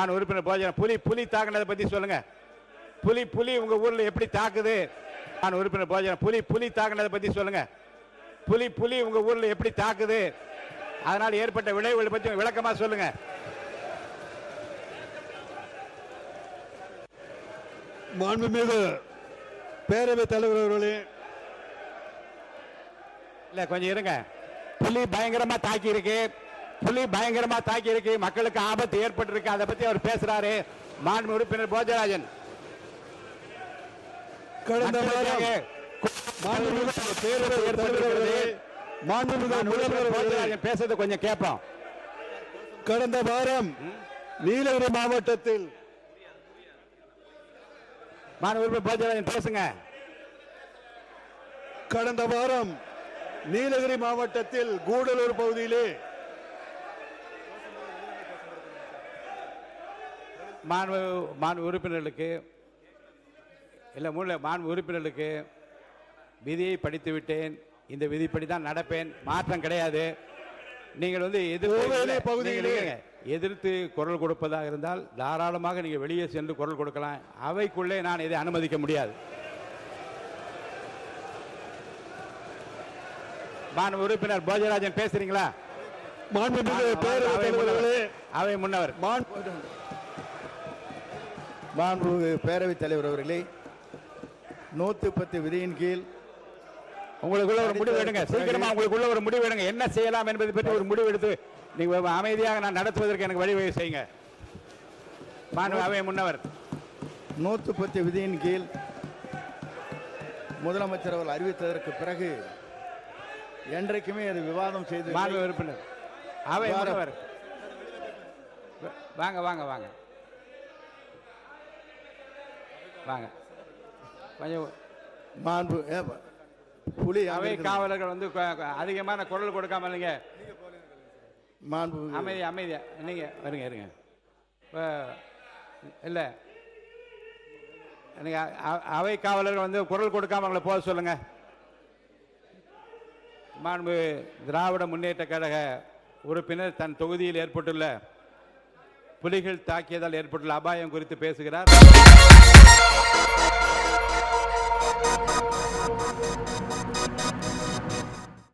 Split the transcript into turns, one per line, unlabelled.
உறுப்பினர் போஜன புலி தாக்குனதை பத்தி சொல்லுங்க. புலி உங்க ஊர்ல எப்படி தாக்குது? உறுப்பினர் போஜன புலி தாக்குனதை பத்தி சொல்லுங்க. புலி உங்க ஊர்ல எப்படி தாக்குது? அதனால் ஏற்பட்ட விளைவுகளை பத்தி விளக்கமா சொல்லுங்க.
மாண்புமிகு பேரவைத் தலைவர் அவர்களே,
இல்ல கொஞ்சம் இருங்க. புலி பயங்கரமா தாக்கி இருக்கு, மக்களுக்கு ஆபத்து ஏற்பட்டு இருக்கு. அதை பத்தி அவர் பேசுறாரு. மாண்பு உறுப்பினர் போஜராஜன்
கடந்த வாரம்
பேசுறது கொஞ்சம் கேட்போம்.
கடந்த வாரம் நீலகிரி மாவட்டத்தில்
மாண்பு உறுப்பினர் போஜராஜன் பேசுங்க.
கடந்த வாரம் நீலகிரி மாவட்டத்தில் கூடலூர் பகுதியிலே
மாண்பு உறுப்பினர்களுக்கு விதியை படித்து விட்டேன். இந்த விதிப்படி தான் நடப்பேன். மாற்றம் கிடையாது. நீங்கள் எதிர்த்து குரல் கொடுப்பதாக இருந்தால் தாராளமாக நீங்கள் வெளியே சென்று குரல் கொடுக்கலாம். அவைக்குள்ளே நான் இதை அனுமதிக்க முடியாது. மாண்பு உறுப்பினர் போஜராஜன் பேசுறீங்களா? அவை முன்னவர்
மாண்புமிகு பேரவைத் தலைவர் அவர்களே, 110 விதியின் கீழ்
உங்களுக்குள்ள ஒரு முடிவு எடுங்க. சீக்கிரமா உங்களுக்குள்ள ஒரு முடிவு எடுங்க. என்ன செய்யலாம் என்பதை பற்றி ஒரு முடிவு எடுத்து நீங்க அமைதியாக நான் நடத்துவதற்கு எனக்கு வழிவகை செய்யுங்க. மாண்பு அவை முன்னவர்
110 விதியின் கீழ் முதலமைச்சர் அவர்கள் அறிவித்ததற்கு பிறகு என்றைக்குமே அது விவாதம் செய்து
மாண்பு உறுப்பினர் அவை முன்னவர் வாங்க வாங்க வாங்க வாங்க கொஞ்சம்.
மாண்பு புலி
அவை காவலர்கள் வந்து அதிகமான குரல் கொடுக்காம இல்லைங்க.
மாண்பு
அமைதியா நீங்க வருங்க இருங்க. இல்லை நீங்க அவை காவலர்கள் வந்து குரல் கொடுக்காம அவங்களை போக சொல்லுங்க. மாண்பு திராவிட முன்னேற்ற கழக உறுப்பினர் தன் தொகுதியில் ஏற்பட்டுள்ள புலிகள் தாக்கியதால் ஏற்பட்டுள்ள அபாயம் குறித்து பேசுகிறார்.